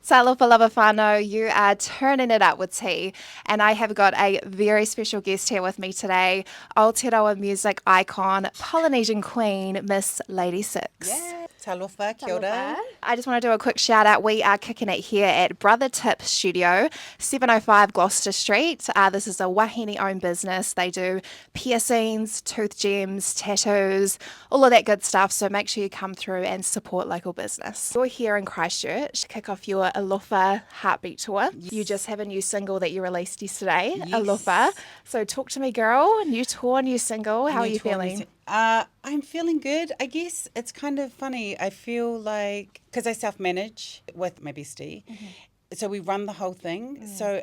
Salofa Lava whānau, you are turning it up with tea, and I have got a very special guest here with me today, Aotearoa music icon, Polynesian queen, Miss Lady Six. Yeah, talofa, kia ora. I just want to do a quick shout out. We are kicking it here at Brother Tip Studio, 705 Gloucester Street. This is a wahine owned business. They do piercings, tooth gems, tattoos, all of that good stuff. So make sure you come through and support local business. You're here in Christchurch to kick off your Alofa Heartbeat Tour. Yes. You just have a new single that you released yesterday, Yes. Alofa. So talk to me, girl. New tour, new single. How are you feeling? I'm feeling good. I guess it's kind of funny. I feel like, because I self-manage with my bestie, so we run the whole thing. So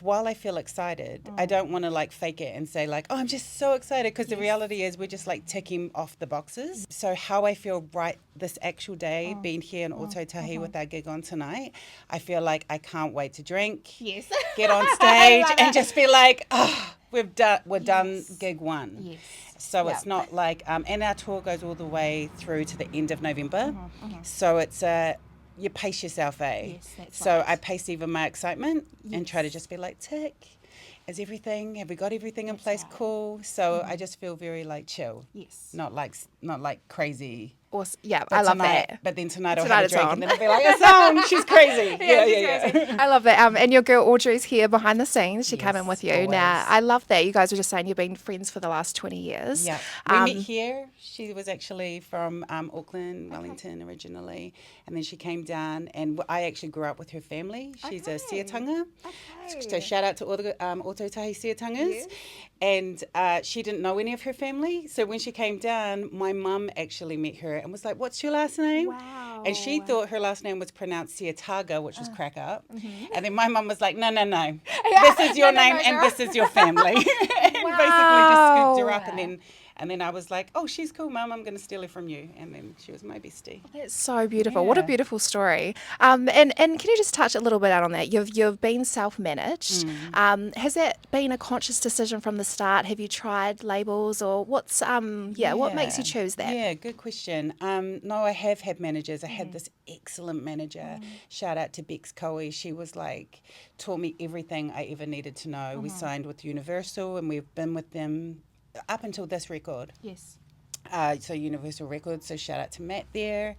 while I feel excited, I don't want to like fake it and say like, oh, I'm just so excited, because the reality is we're just like ticking off the boxes. So how I feel right this actual day, being here in Ōtautahi with our gig on tonight, I feel like I can't wait to drink, Yes. get on stage and just be like, oh, we're done gig one. Yes. So it's not like, and our tour goes all the way through to the end of November. So it's you pace yourself, eh? Yes, that's so right. I pace even my excitement and try to just be like, tick. Is everything? Have we got everything in place? right. Cool. So I just feel very like chill. Yes. Not like crazy. Awesome. Yeah, But I love tonight, that. But then tonight I'll Tonight have a it's drink on. and then I'll be like, it's on. She's crazy. Yeah. I love that. And your girl Audrey's here behind the scenes. She came in Yes, with you. always. Now, I love that. You guys were just saying you've been friends for the last 20 years. Yeah. We met here. She was actually from Auckland, Wellington originally. And then she came down, and I actually grew up with her family. She's a Siatanga. So shout out to all the Ōtautahi Siatangas. Yes. And she didn't know any of her family. So when she came down, my mum actually met her and was like, what's your last name? Wow. And she thought her last name was pronounced Siataga, which was crack up. And then my mum was like, no. This is your name and this is your family. And basically just scooped her up, and then I was like, oh, she's cool, Mum, I'm going to steal her from you. And then she was my bestie. That's so beautiful. What a beautiful story. And can you just touch a little bit out on that? You've been self-managed. Has that been a conscious decision from the start? Have you tried labels, or what makes you choose that? Yeah, good question. No, I have had managers. I had this excellent manager. Shout out to Bex Coe. She was like, taught me everything I ever needed to know. We signed with Universal, and we've been with them up until this record. Yes. So Universal Records, so shout out to Matt there.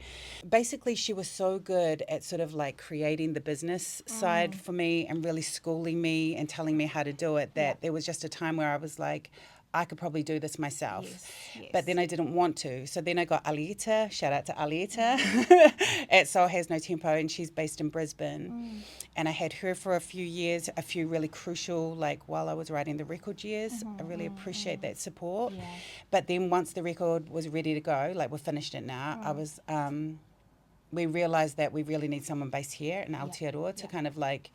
Basically, she was so good at sort of like creating the business side for me and really schooling me and telling me how to do it, that there was just a time where I was like, I could probably do this myself. Yes. But then I didn't want to. So then I got Alieta, shout out to Alieta, at Soul Has No Tempo, and she's based in Brisbane. And I had her for a few years, a few really crucial, like while I was writing the record years. I really appreciate that support. Yeah. But then once the record was ready to go, like we're finished it now, I was, we realised that we really need someone based here in Aotearoa to kind of like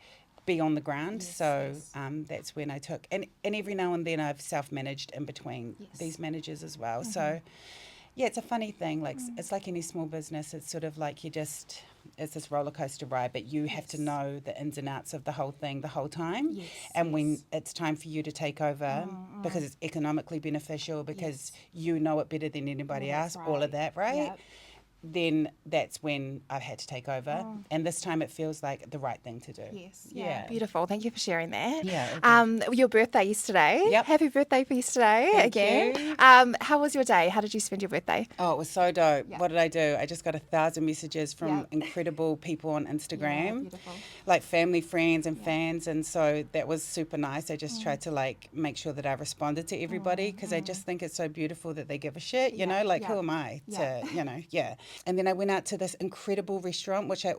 be on the ground. That's when I took, and every now and then I've self-managed in between these managers as well. So yeah, it's a funny thing, like it's like any small business. It's sort of like it's this roller coaster ride, but you have to know the ins and outs of the whole thing the whole time. And when it's time for you to take over, because it's economically beneficial, because you know it better than anybody else, all of that, right? Yep. Then that's when I've had to take over. And this time it feels like the right thing to do. Yes. Yeah. Beautiful. Thank you for sharing that. Yeah. Your birthday yesterday. Yep. Happy birthday for yesterday again. you. How was your day? How did you spend your birthday? Oh, it was so dope. What did I do? I just got 1,000 messages from incredible people on Instagram, beautiful. like family, friends and fans. And so that was super nice. I just tried to like make sure that I responded to everybody, because I just think it's so beautiful that they give a shit, you know, like who am I to, And then I went out to this incredible restaurant, which I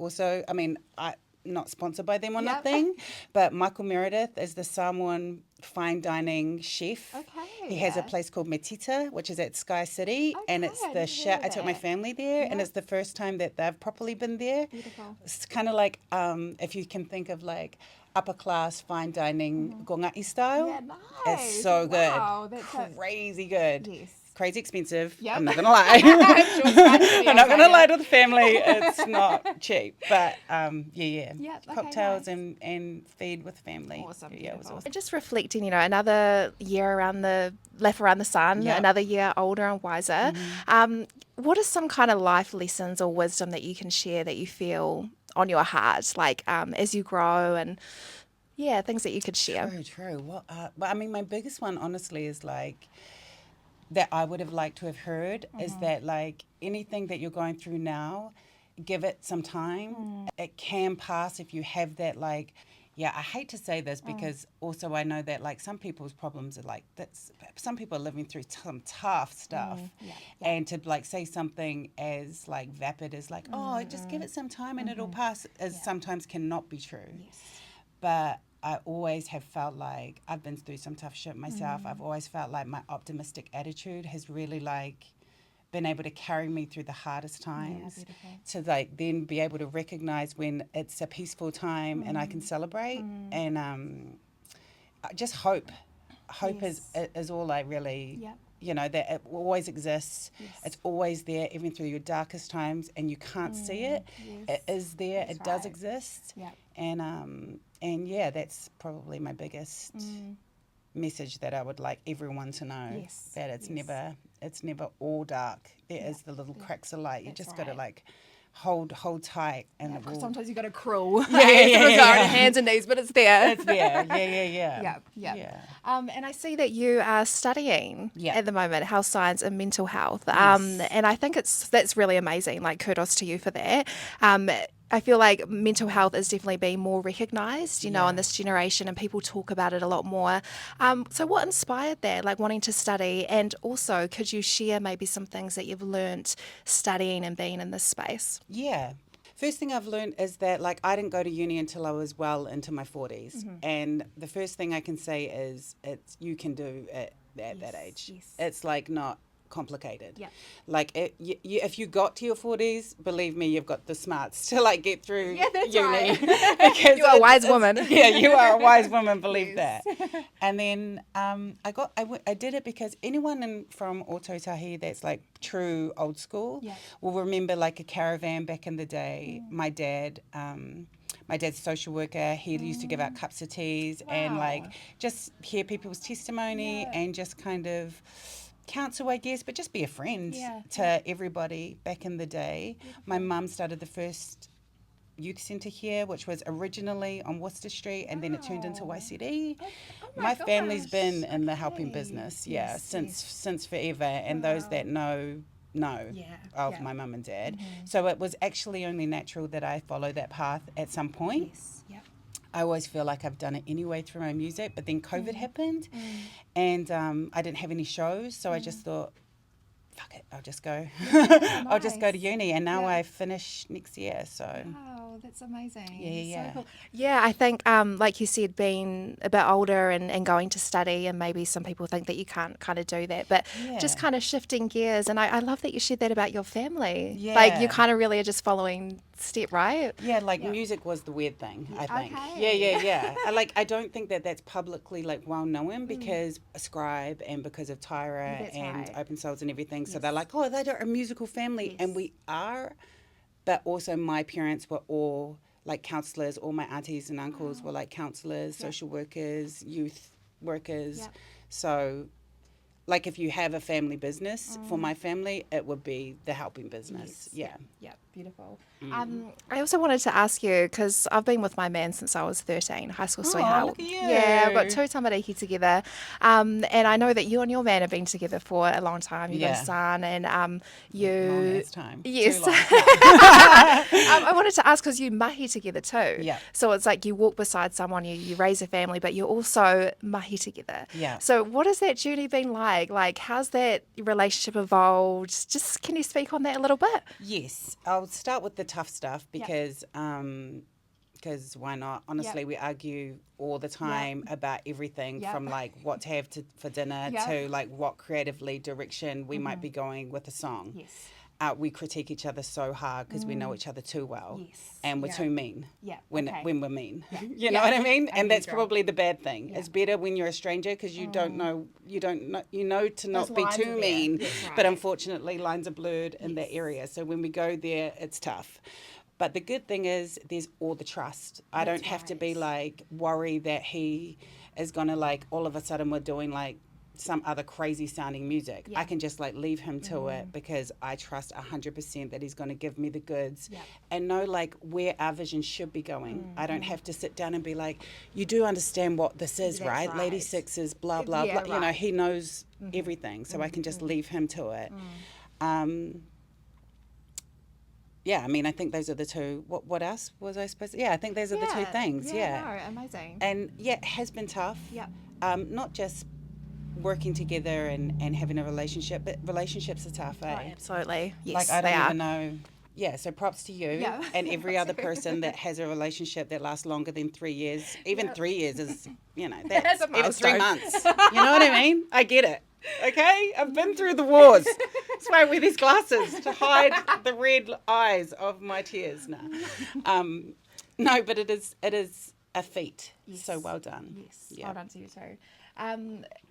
not sponsored by them or nothing, but Michael Meredith is the Samoan fine dining chef. Okay. He has a place called Metita, which is at Sky City, and it's the I took my family there, and it's the first time that they've properly been there. Beautiful. It's kind of like if you can think of like upper class fine dining gongai style. Yeah, nice. It's so good. Wow, that's crazy good. Yes. Crazy expensive. Yep. I'm not gonna lie. I'm not gonna lie to the family. It's not cheap, but cocktails and feed with family. Awesome. Yeah, it was awesome. And just reflecting, another year left around the sun, another year older and wiser. What are some kind of life lessons or wisdom that you can share that you feel on your heart, like as you grow, and yeah, things that you could share. True. But I mean, my biggest one, honestly, is like that I would have liked to have heard is that like anything that you're going through now, give it some time. It can pass if you have that like. Yeah, I hate to say this because also I know that like some people's problems are like that's some people are living through some tough stuff, and to like say something as like vapid as like oh just give it some time and it'll pass is sometimes cannot be true. But I always have felt like I've been through some tough shit myself. I've always felt like my optimistic attitude has really like been able to carry me through the hardest times to like then be able to recognize when it's a peaceful time and I can celebrate and just hope is all I really you know that it always exists. It's always there even through your darkest times and you can't see it. It is there. It does exist. And yeah, that's probably my biggest message that I would like everyone to know that it's never all dark. There is the little cracks of light. You just got to like hold tight and it will. Sometimes you got to crawl. Yeah. Hands and knees, but it's there. It's there. Yeah. And I see that you are studying at the moment health science and mental health. And I think that's really amazing. Like kudos to you for that. I feel like mental health is definitely being more recognised, you know, in this generation, and people talk about it a lot more. So what inspired that, like wanting to study? And also, could you share maybe some things that you've learnt studying and being in this space? Yeah. First thing I've learned is that like I didn't go to uni until I was well into my 40s. And the first thing I can say is you can do it at that age. It's like not complicated. Like if you got to your 40s, believe me, you've got the smarts to like get through uni. Right. Because you are a wise woman. Yeah, you are a wise woman, believe that. And then I did it because anyone from Ōtautahi that's like true old school will remember like a caravan back in the day. My dad's a social worker. He used to give out cups of teas and like just hear people's testimony and just kind of counsel, I guess, but just be a friend to everybody back in the day. My mum started the first youth centre here, which was originally on Worcester Street and then it turned into YCD. My family's been in the helping business, since forever, and those that know of my mum and dad. So it was actually only natural that I follow that path at some point. I always feel like I've done it anyway through my music, but then COVID happened and I didn't have any shows, so I just thought, fuck it, I'll just go. I'll just go to uni, and now I finish next year, so. Wow, that's amazing. Yeah. So cool. Yeah, I think, like you said, being a bit older and going to study, and maybe some people think that you can't kind of do that, but just kind of shifting gears. And I love that you shared that about your family. Like you kind of really are just following step, right? Yeah, like music was the weird thing, I think. Yeah. I don't think that that's publicly like well known because Scribe and because of Tyra and Open Souls and everything. So they're like, oh, they're a musical family, and we are. But also my parents were all like counsellors. All my aunties and uncles were like counsellors, social workers, youth workers. So like if you have a family business, for my family, it would be the helping business. Yeah, beautiful. I also wanted to ask you, because I've been with my man since I was 13, high school sweetheart. Look at you. Yeah, I've got 2 tamariki together. And I know that you and your man have been together for a long time. You've got a son, and you... Long ass time. Yes. Too long. I wanted to ask, because you mahi together too. Yeah. So it's like you walk beside someone, you raise a family, but you also mahi together. Yeah. So what has that journey been like? Like, how's that relationship evolved? Just, can you speak on that a little bit? Yes. I'll start with the tough stuff because why not? Honestly, we argue all the time about everything from like what to have for dinner to like what creatively direction we might be going with a song. Yes. We critique each other so hard because we know each other too well, and we're too mean when we're mean. You know what I mean? And that's probably the bad thing. It's better when you're a stranger because you don't know to not be too mean. But unfortunately, lines are blurred in that area. So when we go there, it's tough. But the good thing is there's all the trust. I don't have to be like worried that he is gonna like all of a sudden we're doing like some other crazy sounding music. Yeah. I can just like leave him to it because I trust 100% that he's going to give me the goods and know like where our vision should be going. I don't have to sit down and be like, you do understand what this is, That's right? Lady right. Six is blah, blah, Yeah, blah. You know, right. he knows everything. So I can just leave him to it. Yeah, I mean, I think those are the two. What else was I supposed to? Yeah, I think those are the two things. Yeah. No, amazing. And yeah, it has been tough. Yeah. Not just working together and having a relationship, but relationships are tough, eh? Oh, absolutely. Yes, Like, I they don't are. even know. Yeah, so props to you and every other person that has a relationship that lasts longer than 3 years. Even 3 years is, you know, that's a even 3 milestone. months. You know what I mean? I get it. Okay? I've been through the wars. That's why I wear these glasses, to hide the red eyes of my tears. No, but it is a feat. Yes. So well done. Yes, Yeah. well done to you too.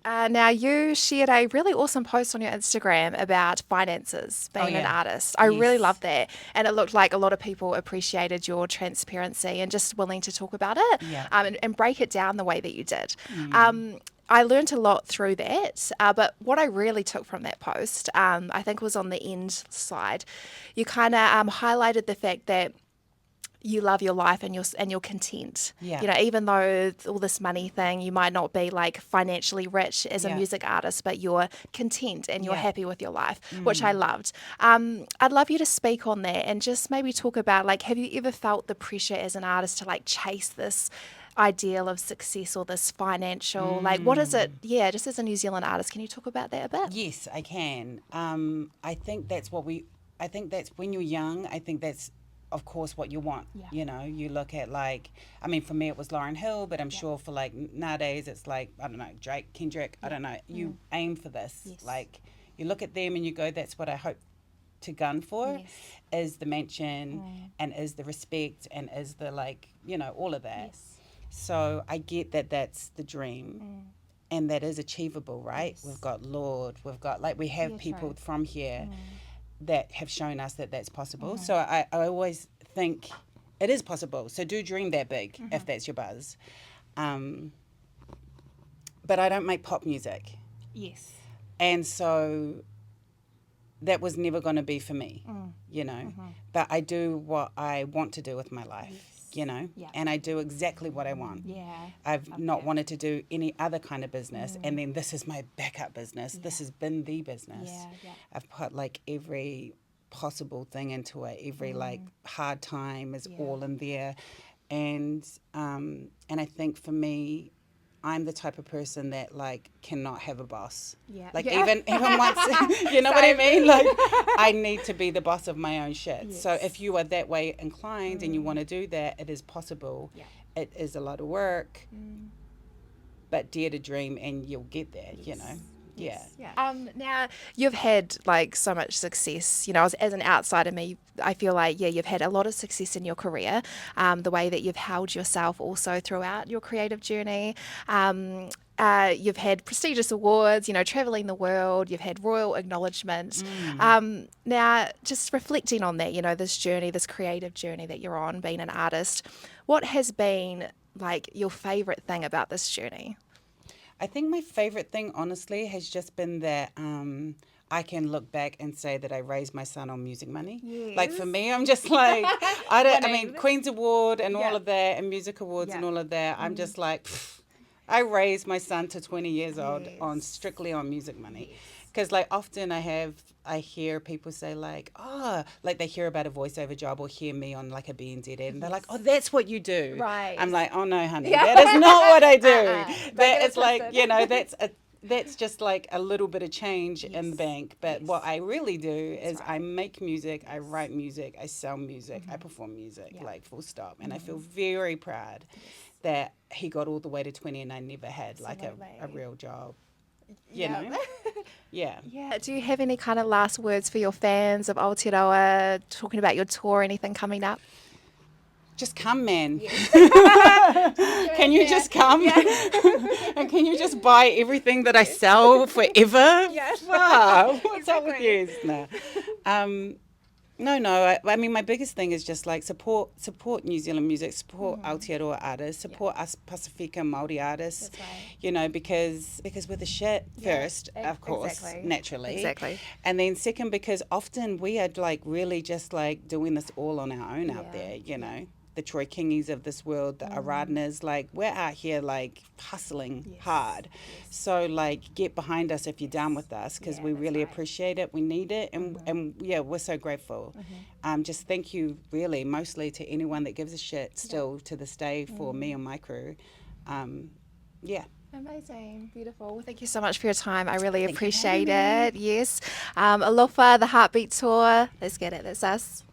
Now, you shared a really awesome post on your Instagram about finances, being an yeah. artist. I really Yes. love that. And it looked like a lot of people appreciated your transparency and just willing to talk about it Yeah. and break it down the way that you did. I learned a lot through that, but what I really took from that post, I think was on the end slide. You kind of highlighted the fact that you love your life and you're content. Yeah. You know, even though all this money thing, you might not be like financially rich as a music artist, but you're content and you're happy with your life, which I loved. I'd love you to speak on that and just maybe talk about like, have you ever felt the pressure as an artist to like chase this ideal of success or this financial, like what is it? Yeah, just as a New Zealand artist, can you talk about that a bit? Yes, I can. I think that's when you're young, I think that's of course what you want. You know, you look at like, I mean, for me it was Lauryn Hill, but I'm sure for like nowadays it's like, I don't know, Drake, Kendrick, I don't know. You aim for this. Like you look at them and you go, that's what I hope to gun for, is the mansion and is the respect and is the like, you know, all of that. So I get that that's the dream. And that is achievable, right? We've got Lord, we've got like, we have people from here that have shown us that that's possible. So I always think it is possible. So do dream that big if that's your buzz. But I don't make pop music. Yes. And so that was never going to be for me, you know. But I do what I want to do with my life. You know, and I do exactly what I want. I've not wanted to do any other kind of business, and then this is my backup business. This has been the business. I've put like every possible thing into it. Every like hard time is all in there, and I think for me, I'm the type of person that like cannot have a boss. Like even once, you know what I mean? Like I need to be the boss of my own shit. So if you are that way inclined and you want to do that, it is possible. It is a lot of work, but dare to dream and you'll get there, you know? Now you've had like so much success, you know, as an outsider me, I feel like, you've had a lot of success in your career, the way that you've held yourself also throughout your creative journey. You've had prestigious awards, you know, traveling the world, you've had royal acknowledgement. Now, just reflecting on that, you know, this journey, this creative journey that you're on, being an artist, what has been like your favorite thing about this journey? I think my favorite thing, honestly, has just been that I can look back and say that I raised my son on music money. Like for me, I'm just like, I mean, Queen's Award and all of that and music awards and all of that. I'm just like, I raised my son to 20 years old on strictly on music money. Because like often I hear people say like, like they hear about a voiceover job or hear me on like a BNZ ad and they're like, oh, that's what you do. Right. I'm like, oh no, honey, that is not what I do. That is like, you know, that's just like a little bit of change in the bank. But what I really do is I make music, I write music, I sell music, I perform music, like full stop. And I feel very proud that he got all the way to 20 and I never had like a real job. You know? Yeah. Do you have any kind of last words for your fans of Aotearoa, talking about your tour, anything coming up? Just come, man. Can you just come? And can you just buy everything that I sell forever? Wow, what's up with you? No. No. I mean, my biggest thing is just like support New Zealand music, support Aotearoa artists, support us Pasifika Māori artists. That's right. Because we're the shit first, of course, Exactly. naturally, Exactly. and then second because often we are like really just like doing this all on our own out Yeah. there. The Troy Kingies of this world, the Aradnas, like we're out here like hustling hard. So like get behind us if you're down with us because Yeah, we that's really right. appreciate it. We need it, and yeah, we're so grateful. Just thank you really mostly to anyone that gives a shit still to this day for me and my crew. Yeah. Amazing, beautiful. Well, thank you so much for your time. I really Thank you for having appreciate me. it. Yes. Alofa, the Heartbeat Tour. Let's get it. That's us.